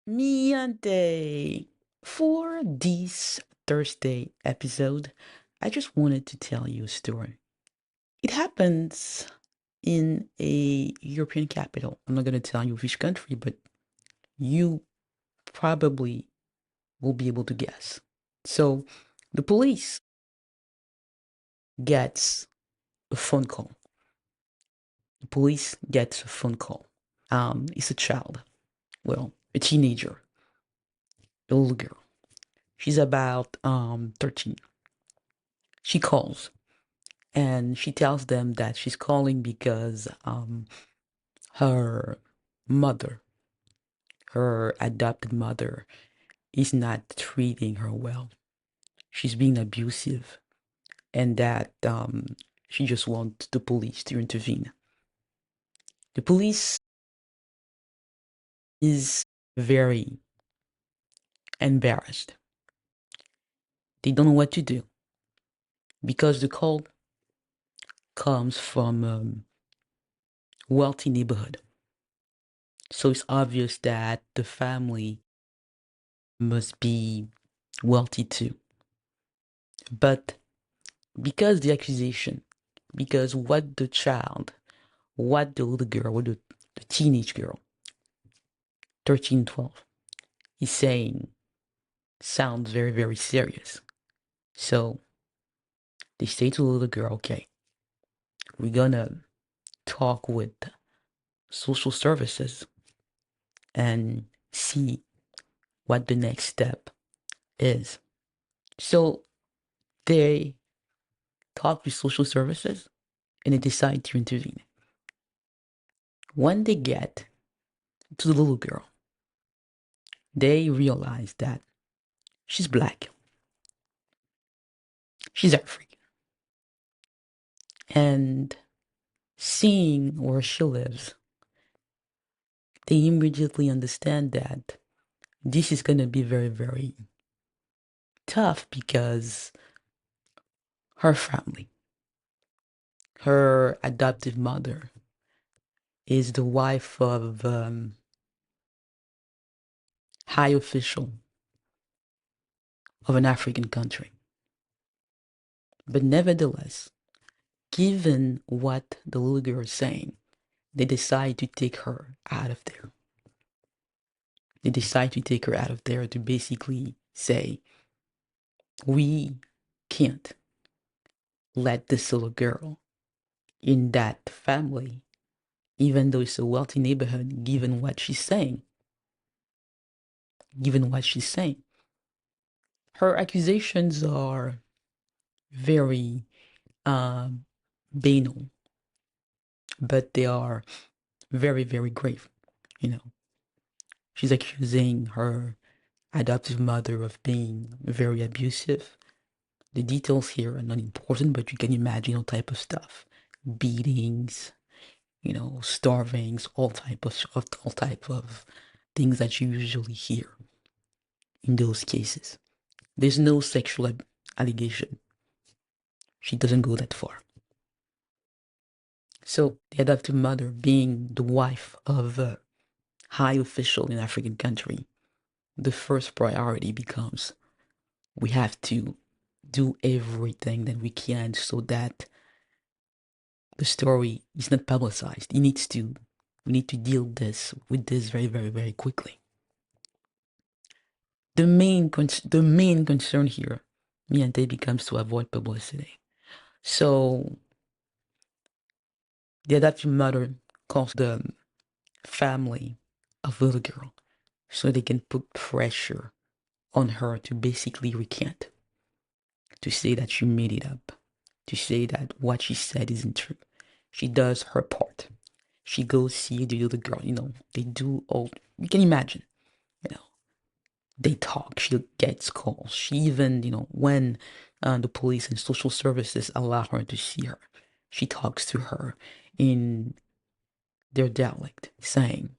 Miante. For this Thursday episode, I just wanted to tell you a story. It happens in a European capital. I'm not going to tell you which country, but you probably will be able to guess. So, the police gets a phone call. The police gets a phone call. It's a child. Well, a teenager, a little girl. She's about 13. She calls and she tells them that she's calling because her mother, her adopted mother, is not treating her well. She's being abusive, and that she just wants the police to intervene. The police is very embarrassed. They don't know what to do because the call comes from a wealthy neighborhood. So it's obvious that the family must be wealthy too. But because the accusation, because what the little girl, what the teenage girl, 13, 12, is saying sounds very, very serious. So they say to the little girl, okay, we're gonna talk with social services and see what the next step is. So they talk with social services and they decide to intervene. When they get to the little girl, they realize that she's black, she's African, and seeing where she lives, they immediately understand that this is going to be very, very tough because her family, her adoptive mother, is the wife of high official of an African country. But nevertheless, given what the little girl is saying, they decide to take her out of there. They decide to take her out of there to basically say, we can't let this little girl in that family, even though it's a wealthy neighborhood, given what she's saying. Given what she's saying. Her accusations are very um, banal, but they are very, very grave. You know, she's accusing her adoptive mother of being very abusive. The details here are not important, but you can imagine all type of stuff: beatings, starvings, all type of things that you usually hear in those cases. There's no sexual allegation. She doesn't go that far. So the adoptive mother, being the wife of a high official in an African country, the first priority becomes we have to do everything that we can so that the story is not publicized. We need to deal with this very, very, very quickly. The main concern here, me and they, becomes to avoid publicity. So the adoptive mother calls the family of the little girl so they can put pressure on her to basically recant, to say that she made it up, to say that what she said isn't true. She does her part. She goes see the little girl, they do all, you can imagine, you know, they talk, she gets calls. She even, when the police and social services allow her to see her, she talks to her in their dialect, saying,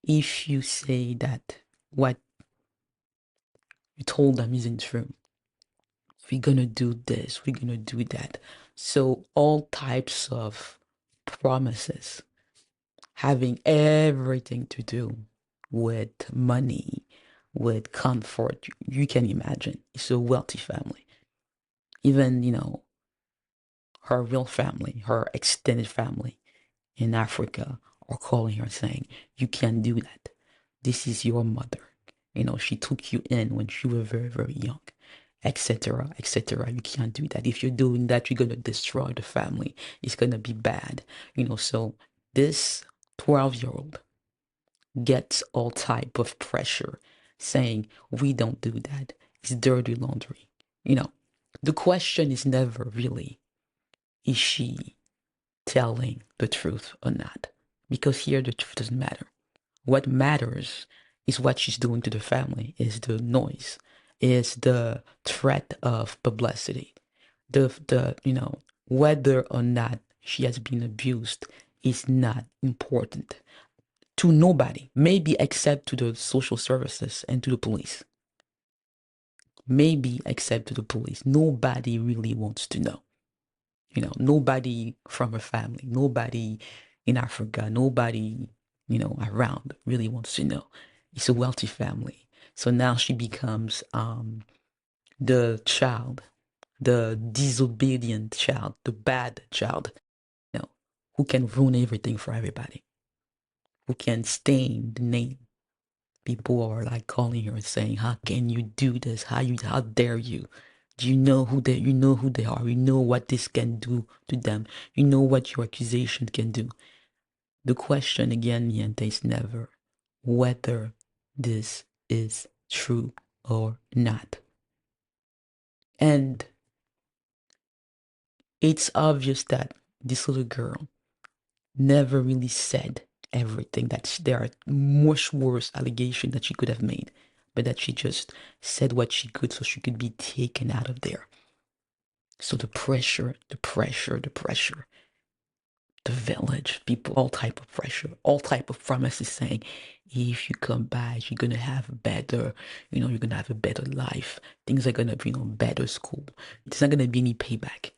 if you say that what you told them isn't true, we're gonna do this, we're gonna do that. So all types of promises having everything to do with money, with comfort. You can imagine. It's a wealthy family. Even, her real family, her extended family in Africa are calling her saying, you can't do that. This is your mother. She took you in when you were very, very young, etc., etc. You can't do that. If you're doing that, you're going to destroy the family. It's going to be bad. So this 12-year-old gets all type of pressure saying, we don't do that. It's dirty laundry. The question is never really, is she telling the truth or not? Because here the truth doesn't matter. What matters is what she's doing to the family, is the noise, is the threat of publicity. Whether or not she has been abused is not important to nobody, maybe except to the social services and to the police. Maybe except to the police. Nobody really wants to know. Nobody from her family, nobody in Africa, nobody, around really wants to know. It's a wealthy family. So now she becomes the child, the disobedient child, the bad child, who can ruin everything for everybody, who can stain the name. People are like calling her and saying, how can you do this? How dare you? Do you know who they are? You know what this can do to them. You know what your accusation can do. The question again, Niente, is never whether this is true or not. And it's obvious that this little girl never really said everything, that there are much worse allegations that she could have made, but that she just said what she could so she could be taken out of there. So the pressure, the village, people, all type of pressure, all type of promises saying, if you come back, you're gonna have a better, you're gonna have a better life. Things are gonna be, better school. There's not gonna be any payback.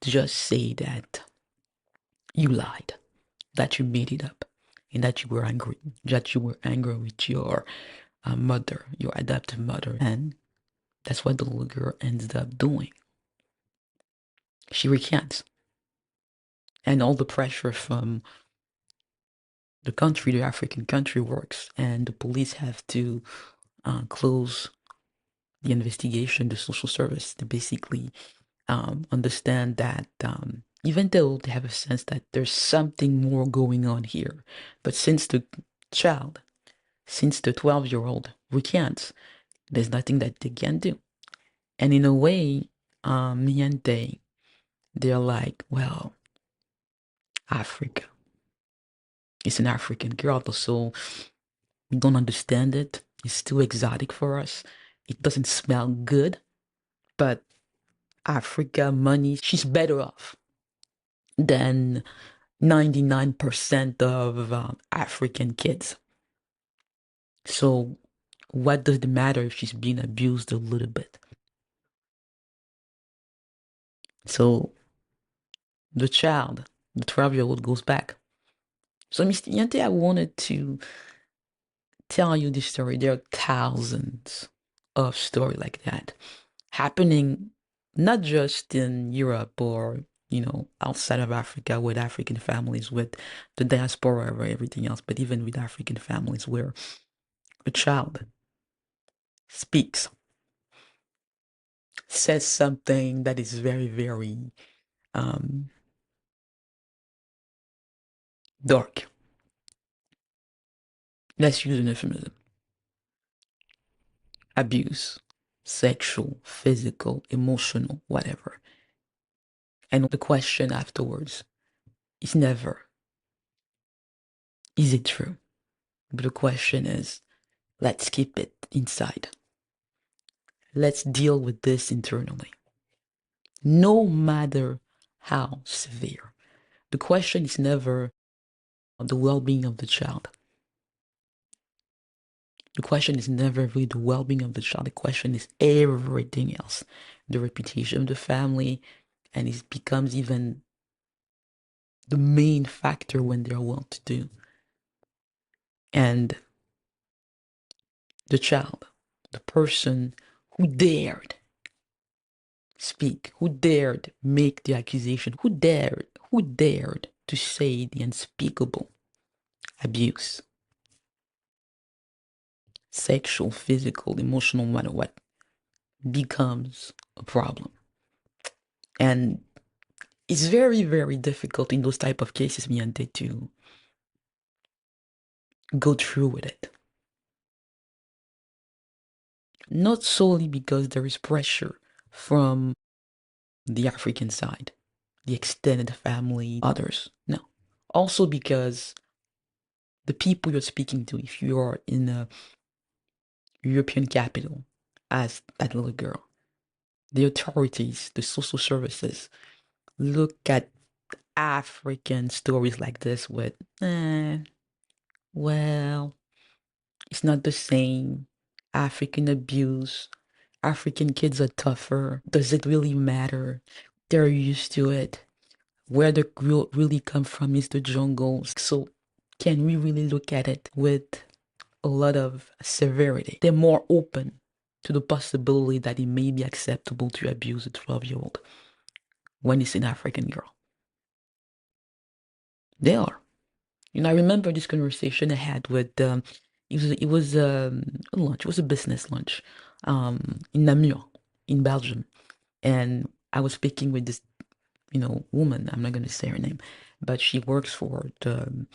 Just say that you lied, that you made it up, and that you were angry, with your mother, your adoptive mother. And that's what the little girl ended up doing. She recants. And all the pressure from the country, the African country works, and the police have to close the investigation, the social service, to basically understand that even though they have a sense that there's something more going on here, but since the 12-year-old recants, there's nothing that they can do. And in a way, me and they're like, well, Africa. It's an African girl, so we don't understand it. It's too exotic for us. It doesn't smell good. But Africa, money, she's better off than 99% of African kids. So what does it matter if she's being abused a little bit? So the 12-year-old goes back. So Mr. Yante, I wanted to tell you this story. There are thousands of stories like that happening, not just in Europe or, outside of Africa with African families, with the diaspora or everything else, but even with African families where a child speaks, says something that is very, very dark. Let's use an euphemism. Abuse, sexual, physical, emotional, whatever. And the question afterwards is never, is it true? But the question is, let's keep it inside. Let's deal with this internally. No matter how severe. The question is never the well-being of the child. The question is never really the well-being of the child. The question is everything else. The reputation of the family, and it becomes even the main factor when they're well-to-do. And the child, the person who dared speak, who dared make the accusation, who dared to say the unspeakable abuse, sexual, physical, emotional, no matter what, becomes a problem. And it's very, very difficult in those type of cases, Miante, to go through with it. Not solely because there is pressure from the African side, the extended family, others. No. Also because the people you're speaking to, if you are in a European capital as that little girl, the authorities, the social services look at African stories like this with, well, it's not the same. African abuse, African kids are tougher. Does it really matter? They're used to it. Where the growth really come from is the jungle. So can we really look at it with a lot of severity? They're more open to the possibility that it may be acceptable to abuse a 12-year-old when it's an African girl. They are. I remember this conversation I had with it was a lunch. It was a business lunch, in Namur, in Belgium, and I was speaking with this, woman. I'm not gonna say her name, but she works for the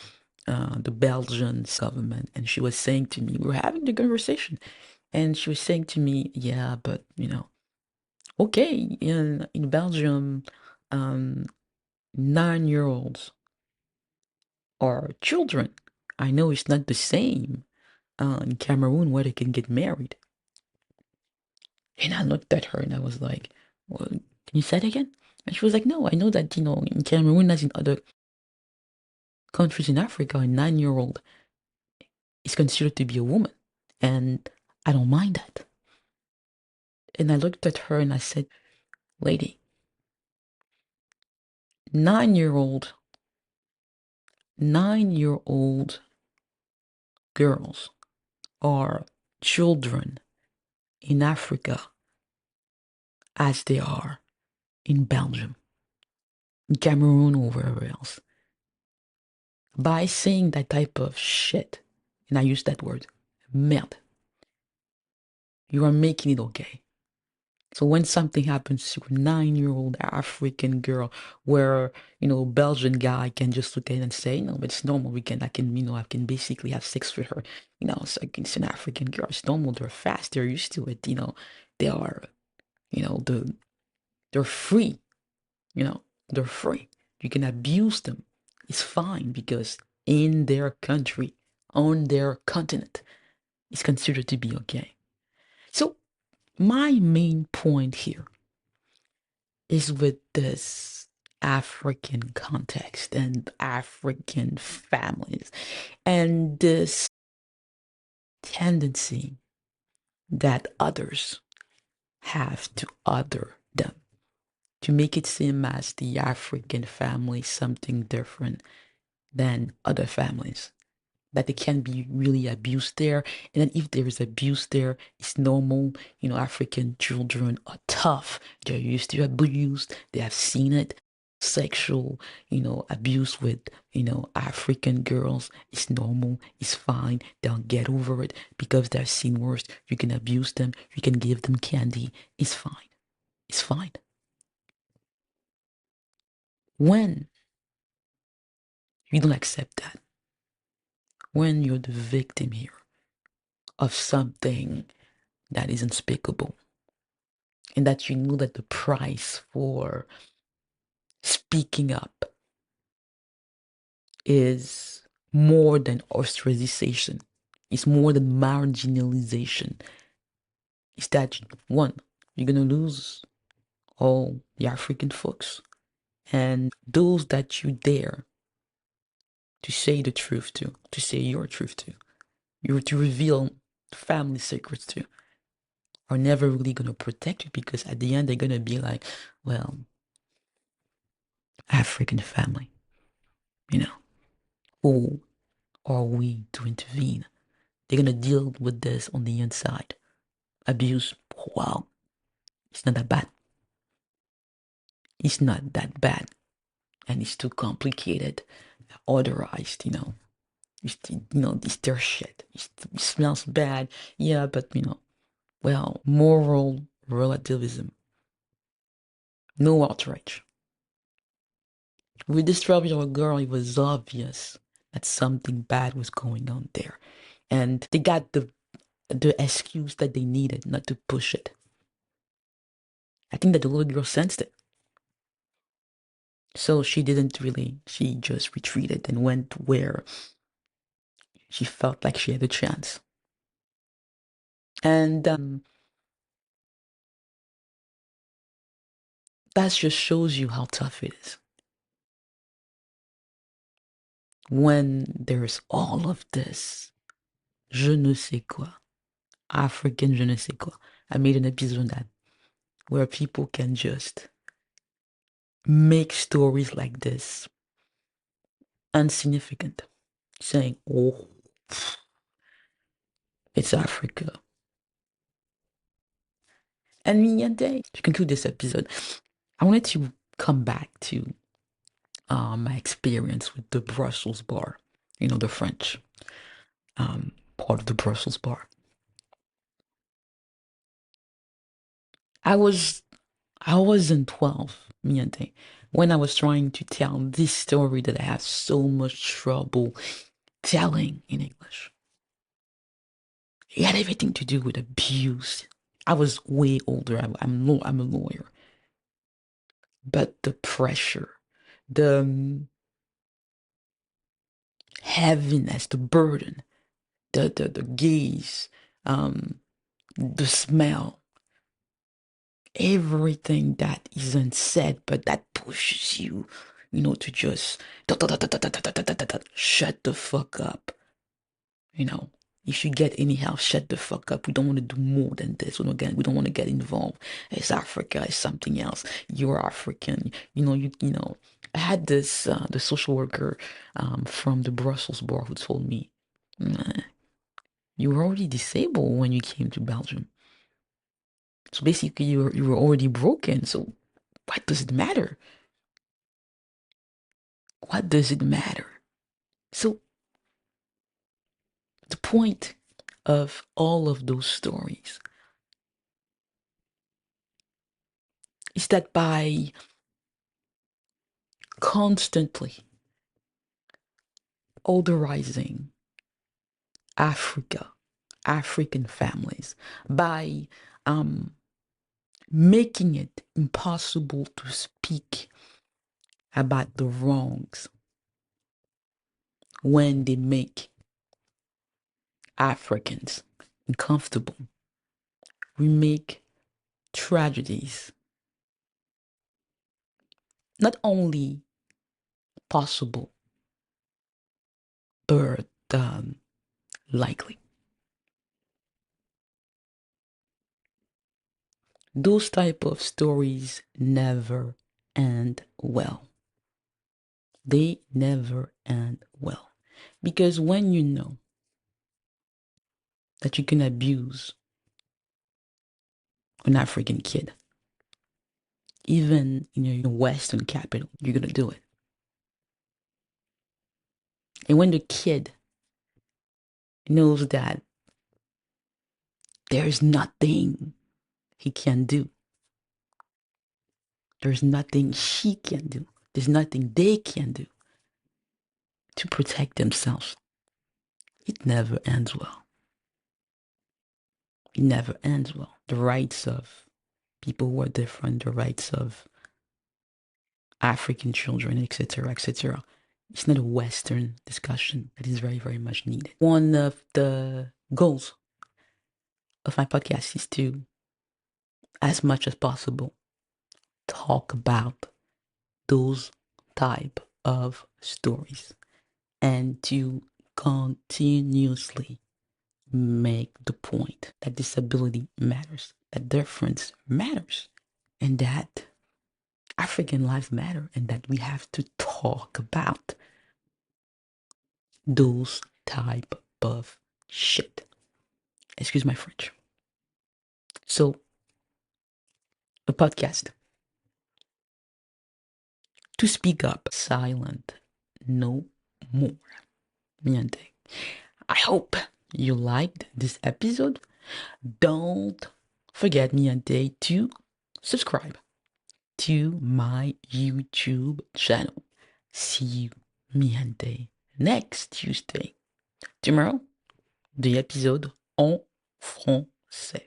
Belgian government, and she was saying to me, we were having the conversation, and she was saying to me, yeah, but okay, in Belgium, um, 9-year-olds are children. I know it's not the same in Cameroon where they can get married. And I looked at her and I was like, well, can you say it again? And she was like, no, I know that, in Cameroon, as in other countries in Africa, a 9-year-old is considered to be a woman. And I don't mind that. And I looked at her and I said, lady, 9-year-old, 9-year-old girls are children in Africa as they are in Belgium, in Cameroon, or wherever else. By saying that type of shit, and I use that word, merde, you are making it okay. So when something happens to a 9-year-old African girl where, Belgian guy can just look at it and say, no, but it's normal. I can basically have sex with her. So it's an African girl. It's normal. They're fast. They're used to it. They are, they're free. They're free. You can abuse them. It's fine because in their country, on their continent, it's considered to be okay. So my main point here is with this African context and African families and this tendency that others have to other them, to make it seem as the African family is something different than other families, that they can be really abused there. And then if there is abuse there, it's normal. African children are tough. They're used to abuse. They have seen it. Sexual, abuse with, African girls is normal. It's fine. They'll get over it because they've seen worse. You can abuse them. You can give them candy. It's fine. It's fine. When you don't accept that, when you're the victim here of something that is unspeakable, and that you know that the price for speaking up is more than ostracization, it's more than marginalization. It's that, one, you're gonna lose all the African folks, and those that you dare to say the truth to say your truth to reveal family secrets to, are never really gonna protect you, because at the end they're gonna be like, well, African family, who are we to intervene? They're gonna deal with this on the inside. Abuse, wow, it's not that bad. It's not that bad. And it's too complicated, orderized, it's their shit. It smells bad. Yeah, but well, moral relativism. No outrage. With this 12-year-old girl, it was obvious that something bad was going on there. And they got the excuse that they needed not to push it. I think that the little girl sensed it. So she didn't really, she just retreated and went where she felt like she had a chance. And that just shows you how tough it is. When there's all of this, je ne sais quoi, African je ne sais quoi. I made an episode on that, where people can just make stories like this insignificant, saying, oh, it's Africa. And to conclude this episode, I wanted to come back to my experience with the Brussels bar, the French part of the Brussels bar. I wasn't 12, when I was trying to tell this story that I have so much trouble telling in English. It had everything to do with abuse. I was way older. I'm a lawyer. But the pressure, the heaviness, the burden, the gaze, the smell, everything that isn't said, but that pushes you, to just shut the fuck up. If you get any help, shut the fuck up. We don't want to do more than this. We don't want to get involved. It's Africa. It's something else. You're African. I had this the social worker from the Brussels bar who told me, "Nah, you were already disabled when you came to Belgium. So basically, you were already broken. So what does it matter? What does it matter?" So the point of all of those stories is that by constantly otherizing Africa, African families, by making it impossible to speak about the wrongs when they make Africans uncomfortable. We make tragedies not only possible, but likely. Those type of stories never end well. They never end well. Because when you know that you can abuse an African kid, even in a Western capital, you're going to do it. And when the kid knows that there's nothing he can do, there's nothing she can do, there's nothing they can do to protect themselves, it never ends well. It never ends well. The rights of people who are different, the rights of African children, etc., etc. It's not a Western discussion that is very, very much needed. One of the goals of my podcast is to, as much as possible, talk about those type of stories and to continuously make the point that disability matters, that difference matters, and that African lives matter, and that we have to talk about those type of Shit. Excuse my French. So, a podcast. To speak up, silent, no more. Niente. I hope you liked this episode. Don't forget, Niente, to subscribe to my YouTube channel. See you, Niente, next Tuesday. Tomorrow, the episode en français.